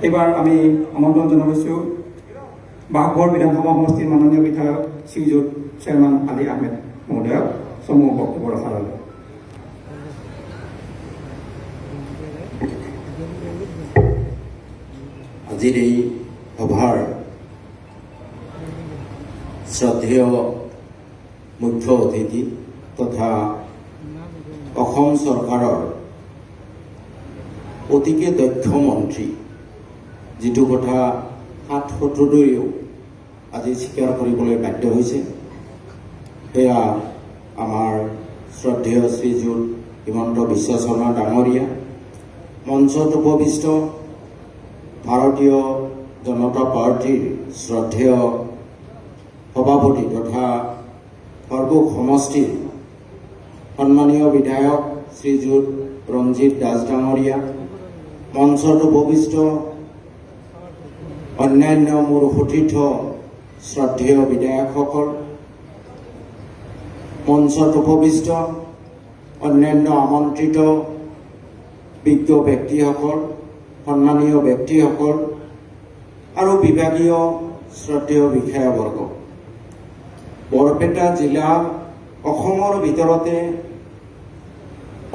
এইবাৰ আমি আমন্ত্ৰণ জনাইছোঁ বাঘবৰ বিধানসভা সমষ্টিৰ মাননীয় বিধায়ক শ্ৰীযুত চেয়াৰমেন আলী আহমেদ মহোদয়ক সমূহ বক্তব্য ৰখাৰ বাবে। আজিৰ এই সভাৰ শ্ৰদ্ধেয় মুখ্য অতিথি তথা অসম চৰকাৰৰ অতিকে দক্ষ মন্ত্ৰী, যিটো কথা হাত শত্ৰুদৈও আজি স্বীকাৰ কৰিবলৈ বাধ্য হৈছে, সেয়া আমাৰ শ্ৰদ্ধেয় শ্ৰীযুত হিমন্ত বিশ্ব শৰ্মা ডাঙৰীয়া, মঞ্চত উপবিষ্ট ভাৰতীয় জনতা পাৰ্টিৰ শ্ৰদ্ধেয় সভাপতি তথা সৰ্বক সমষ্টিৰ সন্মানীয় বিধায়ক শ্ৰীযুত ৰঞ্জিত দাস ডাঙৰীয়া, মঞ্চত উপবিষ্ট অন্যান্য মোৰ সতীৰ্থ শ্ৰদ্ধেয় বিধায়কসকল, মঞ্চত উপবিষ্ট অন্যান্য আমন্ত্ৰিত বিজ্ঞ ব্যক্তিসকল, সন্মানীয় ব্যক্তিসকল আৰু বিভাগীয় শ্ৰদ্ধেয় বিষয়াবৰ্গ। বৰপেটা জিলা অসমৰ ভিতৰতে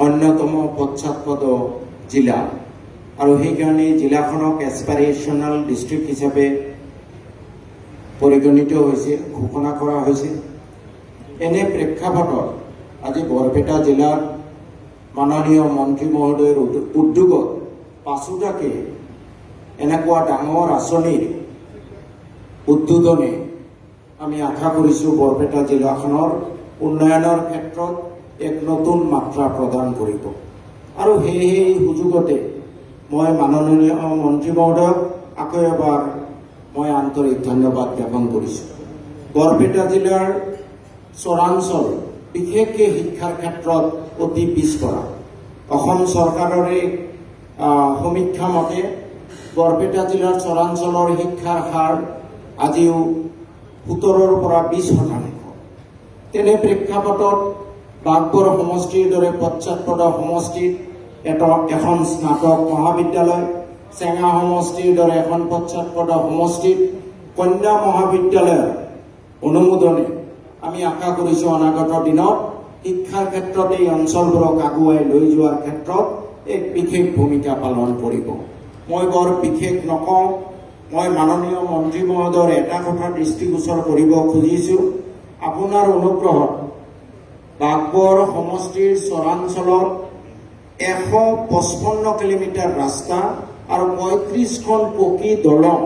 অন্যতম পশ্চাৎপদ জিলা আৰু সেইকাৰণে জিলাখনক এছপাইৰেশ্যনেল ডিষ্ট্ৰিক্ট হিচাপে পৰিগণিত হৈছে, ঘোষণা কৰা হৈছে। এনে প্ৰেক্ষাপটত আজি বৰপেটা জিলাৰ মাননীয় মন্ত্ৰী মহোদয়ৰ উদ্যোগত পাছোতাকে এনেকুৱা ডাঙৰ আঁচনিৰ উদ্বোধনে আমি আশা কৰিছোঁ বৰপেটা জিলাখনৰ উন্নয়নৰ ক্ষেত্ৰত এক নতুন মাত্ৰা প্ৰদান কৰিব। আৰু সেই সুযোগতে মই মাননীয় মন্ত্ৰী মহোদয়ক আকৌ এবাৰ মই আন্তৰিক ধন্যবাদ জ্ঞাপন কৰিছোঁ। বৰপেটা জিলাৰ চৰাঞ্চল বিশেষকৈ শিক্ষাৰ ক্ষেত্ৰত অতি পিছপৰা। অসম চৰকাৰৰে সমীক্ষা মতে বৰপেটা জিলাৰ চৰাঞ্চলৰ শিক্ষাৰ হাৰ আজিও 17ৰ পৰা 20%। তেনে প্ৰেক্ষাপটত বাঘবৰ সমষ্টিৰ দৰে পশ্চাৎপদ সমষ্টিত এখন স্নাতক মহাবিদ্যালয়, চেঙা সমষ্টিৰ দৰে এখন পশ্চাৎপদ সমষ্টিত কন্যা মহাবিদ্যালয়ৰ অনুমোদনে আমি আশা কৰিছোঁ অনাগত দিনত শিক্ষাৰ ক্ষেত্ৰত এই অঞ্চলবোৰক আগুৱাই লৈ যোৱাৰ ক্ষেত্ৰত এক বিশেষ ভূমিকা পালন কৰিব। মই বৰ বিশেষ নকওঁ, মই মাননীয় মন্ত্ৰী মহোদয়ৰ এটা কথা দৃষ্টিগোচৰ কৰিব খুজিছোঁ। আপোনাৰ অনুগ্ৰহত বাঘবৰ সমষ্টিৰ চৰাঞ্চলত 155 কিলোমিটাৰ ৰাস্তা আৰু 35খন পকী দলং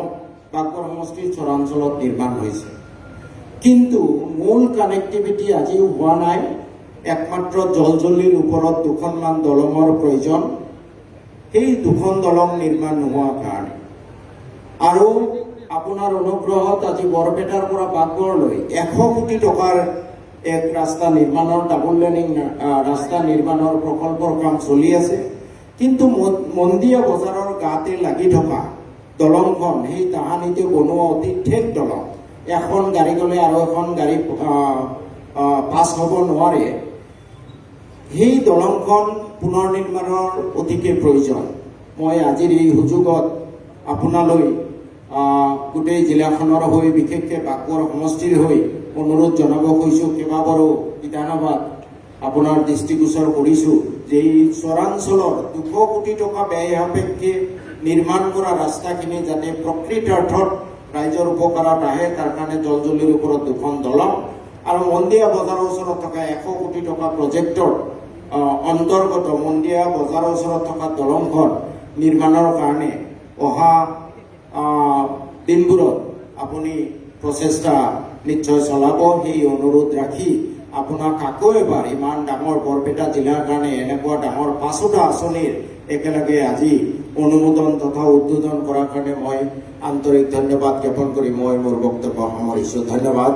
বাঘবৰ সমষ্টিৰ চৰাঞ্চলত নিৰ্মাণ হৈছে, কিন্তু মূল কানেক্টিভিটি আজিও হোৱা নাই। একমাত্ৰ জলজুলিৰ ওপৰত 2খনমান দলঙৰ প্ৰয়োজন, সেই 2খন দলং নিৰ্মাণ নোহোৱাৰ কাৰণে। আৰু আপোনাৰ অনুগ্ৰহত আজি বৰপেটাৰ পৰা বাঘবৰলৈ 100 কোটি টকাৰ এক ৰাস্তা নিৰ্মাণৰ ডাবল লেনিং ৰাস্তা নিৰ্মাণৰ প্ৰকল্পৰ কাম চলি আছে, কিন্তু মন্দিয়া বজাৰৰ গাতে লাগি থকা দলংখন সেই তাহানিতে বনোৱা অতি ঠেক দলং, এখন গাড়ী গ'লে আৰু এখন গাড়ী পাছ হ'ব নোৱাৰে। সেই দলংখন পুনৰ নিৰ্মাণৰ অতিকে প্ৰয়োজন। মই আজিৰ এই সুযোগত আপোনালৈ গোটেই জিলাখনৰ হৈ বিশেষকৈ বাঘবৰ সমষ্টিৰ হৈ অনুৰোধ জনাব খুজিছোঁ, কেইবাবাৰো বিধানসভাত আপোনাৰ দৃষ্টিগোচৰ কৰিছোঁ যে এই চৰাঞ্চলৰ 200 কোটি টকা ব্যয় সাপেক্ষে নিৰ্মাণ কৰা ৰাস্তাখিনি যাতে প্ৰকৃত অৰ্থত ৰাইজৰ উপকাৰত আহে, তাৰ কাৰণে জলজুলিৰ ওপৰত 2খন দলং আৰু মন্দিয়া বজাৰৰ ওচৰত থকা 100 কোটি টকা প্ৰজেক্টৰ অন্তৰ্গত মন্দিয়া বজাৰৰ ওচৰত থকা দলংখন নিৰ্মাণৰ কাৰণে অহা দিনবোৰত আপুনি প্ৰচেষ্টা নিশ্চয় চলাব। সেই অনুৰোধ ৰাখি আপোনাক আকৌ এবাৰ ইমান ডাঙৰ বৰপেটা জিলাৰ কাৰণে এনেকুৱা ডাঙৰ 5টা আঁচনিৰ একেলগে আজি অনুমোদন তথা উদ্বোধন কৰাৰ কাৰণে মই আন্তৰিক ধন্যবাদ জ্ঞাপন কৰি মই মোৰ বক্তব্য সামৰিছোঁ। ধন্যবাদ।